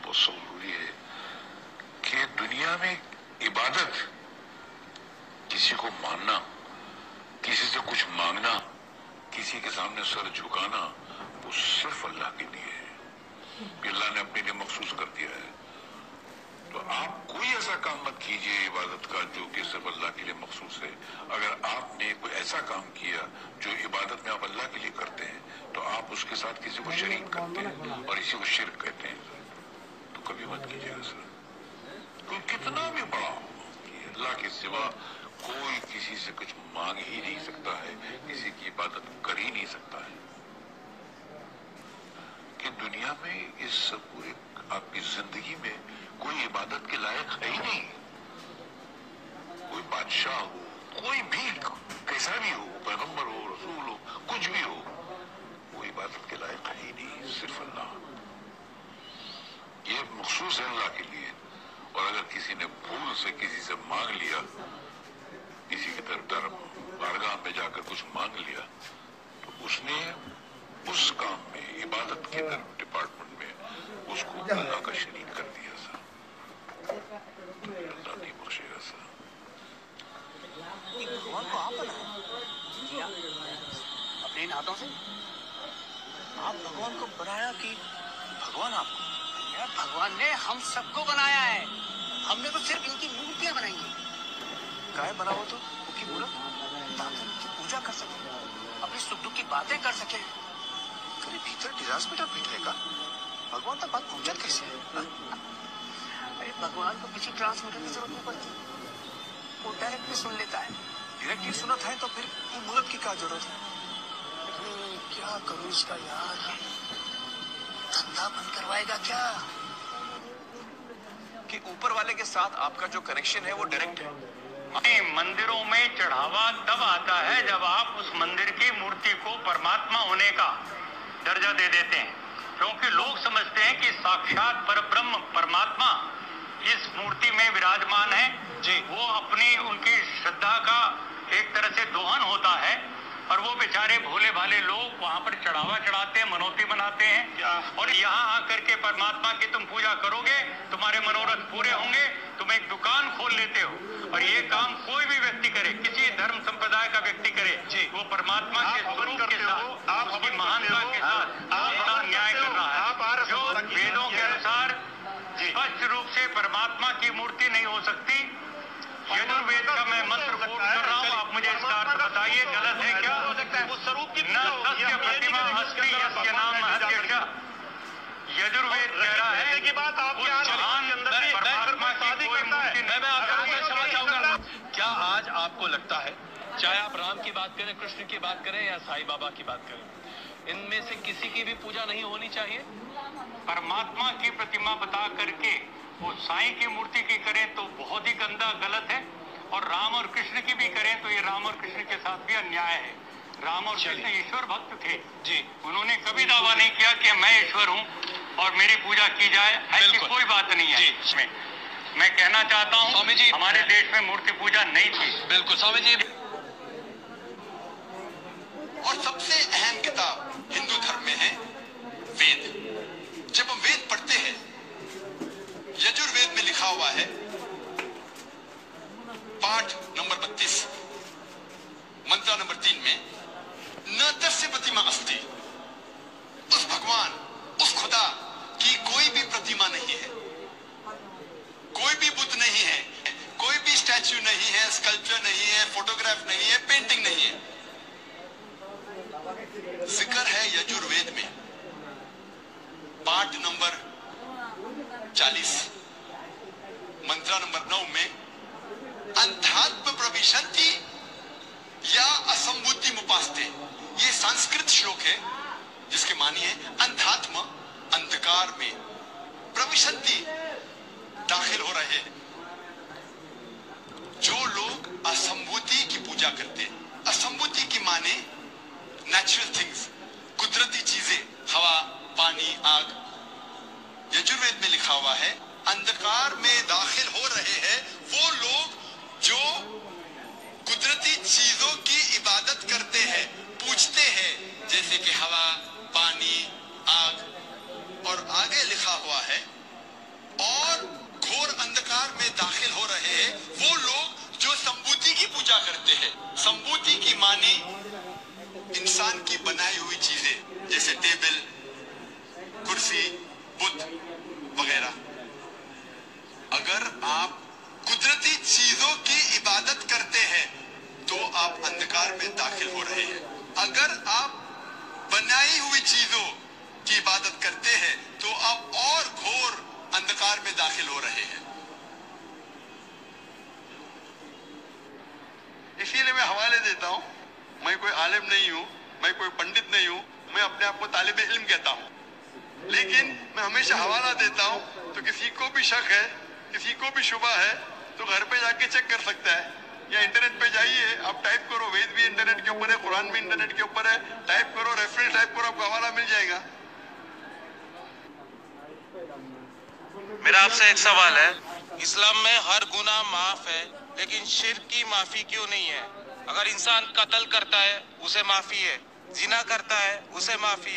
बहुत जरूरी है कि दुनिया में इबादत, किसी को मानना, किसी से कुछ मांगना, किसी के सामने सर झुकाना, वो सिर्फ अल्लाह के लिए है। अल्लाह ने अपने लिए मखसूस कर दिया है। तो आप कोई ऐसा काम मत कीजिए इबादत का जो कि सिर्फ अल्लाह के लिए मखसूस है। अगर आपने कोई ऐसा काम किया जो इबादत में आप अल्लाह के लिए करते हैं तो आप उसके साथ किसी को शरीक करते हैं और इसी को शिर्क कहते हैं। तो कभी मत कीजिएगा सर, कोई कितना भी बड़ा हो, अल्लाह के सिवा कोई किसी से कुछ मांग ही नहीं सकता है, किसी की इबादत कर ही नहीं सकता है। कि दुनिया में इस पूरे आपकी जिंदगी में कोई इबादत के लायक है ही नहीं। कोई बादशाह हो, कोई भी कैसा भी हो, पैगंबर हो, रसूल हो, कुछ भी हो, वो इबादत के लायक है ही नहीं, सिर्फ अल्लाह। ये मखसूस है अल्लाह के लिए। और अगर किसी ने भूल से किसी से मांग लिया, किसी की तरफ बारगाह में जाकर कुछ मांग लिया, तो उसने उस काम में इबादत के डिपार्टमेंट में उसको अल्लाह का शरीक कर दिया सर। अल्लाह नहीं बख्शेगा सर। भगवान को आप बनाए अपने इन हाथों से? आप भगवान को बनाया कि भगवान आपको? यार भगवान ने हम सबको बनाया है, हमने तो सिर्फ इनकी मूर्तियां बनाई हैं। काय बनाओ तो उनकी मूर्त, ताकि उनकी पूजा कर सके, अपनी सुख दुख की बातें कर सके। तेरे भीतर ट्रांसमीटर बैठेगा, भगवान तक बात पहुंचत कैसे है? अरे भगवान को किसी ट्रांसमीटर की जरूरत नहीं पड़ती, वो डायरेक्टली सुन लेता है। डायरेक्टली सुनत है तो फिर वो मूर्त की क्या जरूरत है? अरे क्या करूं इसका यार, धंधा बंद करवाएगा क्या? कि ऊपर वाले के साथ आपका जो कनेक्शन है वो डायरेक्ट है। मंदिरों में चढ़ावा तब आता है जब आप उस मंदिर की मूर्ति को परमात्मा होने का दर्जा दे देते हैं, क्योंकि लोग समझते हैं कि साक्षात परब्रह्म परमात्मा इस मूर्ति में विराजमान है जी। वो अपनी उनकी श्रद्धा का एक तरह से दोहन होता है और वो बेचारे भोले भाले लोग वहां पर चढ़ावा चढ़ाते हैं, मनौती बनाते हैं। और यहाँ आकर के परमात्मा की तुम पूजा करोगे, तुम्हारे मनोरथ पूरे होंगे, तुम एक दुकान खोल लेते हो। और ये काम कोई भी व्यक्ति करे, किसी धर्म संप्रदाय का व्यक्ति करे जी, वो परमात्मा के स्वरूप के साथ, उसकी महानता के साथ न्याय कर रहा है। जो वेदों के अनुसार स्पष्ट रूप से परमात्मा की मूर्ति नहीं हो सकती। यजुर्वेद का मैं मंत्र कोट कर रहा हूँ, आप मुझे इसका अर्थ बताइए, गलत है क्या? न सत्य प्रतिमा अस्ति यस्य नाम महत्यक्ष। यजुर्वेद कह रहा है कि बात आपके परमात्मा की कोई मूर्ति नहीं। मैं आपको समझ चाहूंगा, क्या आज आपको लगता है, चाहे आप राम की बात करें, कृष्ण की बात करें या साईं बाबा की बात करें, इनमें से किसी की भी पूजा नहीं होनी चाहिए? परमात्मा की प्रतिमा बता करके वो साईं की मूर्ति की करें तो बहुत ही गंदा गलत है, और राम और कृष्ण की भी करें तो ये राम और कृष्ण के साथ भी अन्याय है। राम और कृष्ण ईश्वर भक्त थे जी, उन्होंने कभी दावा नहीं किया कि मैं ईश्वर हूँ और मेरी पूजा की जाए, ऐसी कोई बात नहीं है इसमें। मैं कहना चाहता हूँ स्वामी जी, हमारे देश में मूर्ति पूजा नहीं थी। बिल्कुल स्वामी जी। और सबसे अहम किताब हिंदू धर्म में है वेद। जब हम वेद पढ़ते हैं, यजुर्वेद में लिखा हुआ है, पाठ नंबर 32 मंत्र नंबर 3 में, न तस्य प्रतिमा अस्ति, उस भगवान, उस खुदा की कोई भी प्रतिमा नहीं है, कोई भी बुद्ध नहीं है, कोई भी स्टैच्यू नहीं है, स्कल्पचर नहीं है, फोटोग्राफ नहीं है, पेंटिंग नहीं है। जिक्र है यजुर्वेद में पाठ नंबर 40 मंत्र नंबर 9 में, अंधात्म प्रविशन्ति या असंबुद्धि मुपास्ते। ये संस्कृत श्लोक है जिसके मानी है अंधात्म, अंधकार में, प्रविशन्ति दाखिल हो रहे हैं। जो लोग असंबुद्धि की पूजा करते हैं, असंबुद्धि की माने नेचुरल थिंग्स, कुदरती चीजें, हवा, पानी, आग। यजुर्वेद में लिखा हुआ है अंधकार में दाखिल हो रहे हैं वो लोग जो कुदरती चीजों की इबादत करते हैं, पूजते हैं, जैसे कि हवा, पानी, आग। और आगे लिखा हुआ है और घोर अंधकार में दाखिल हो रहे हैं वो लोग जो संबुद्धि की पूजा करते हैं। संबुद्धि की माने इंसान की बनाई हुई चीजें जैसे टेबल, कुर्सी, बुत वगैरह। अगर आप कुदरती चीजों की इबादत करते हैं तो आप अंधकार में दाखिल हो रहे हैं। अगर आप बनाई हुई चीजों की इबादत करते हैं तो आप और घोर अंधकार में दाखिल हो रहे हैं। इसीलिए मैं हवाले देता हूं। मैं कोई आलिम नहीं हूं, मैं कोई पंडित नहीं हूं, मैं अपने आप को तालिब इल्म कहता हूं, लेकिन मैं हमेशा हवाला देता हूं। तो किसी को भी शक है, किसी को भी शुबा है तो घर पे जाके चेक कर सकता है, या इंटरनेट पे जाइए, आप टाइप करो, वेद भी इंटरनेट के ऊपर है, कुरान भी इंटरनेट के ऊपर है, टाइप करो, रेफरेंस टाइप करो, आपको हवाला मिल जाएगा। मेरा आपसे एक सवाल है, इस्लाम में हर गुनाह माफ है, लेकिन शिर्क की माफी क्यों नहीं है? अगर इंसान कत्ल करता है उसे माफी है, जिना करता है उसे माफी है।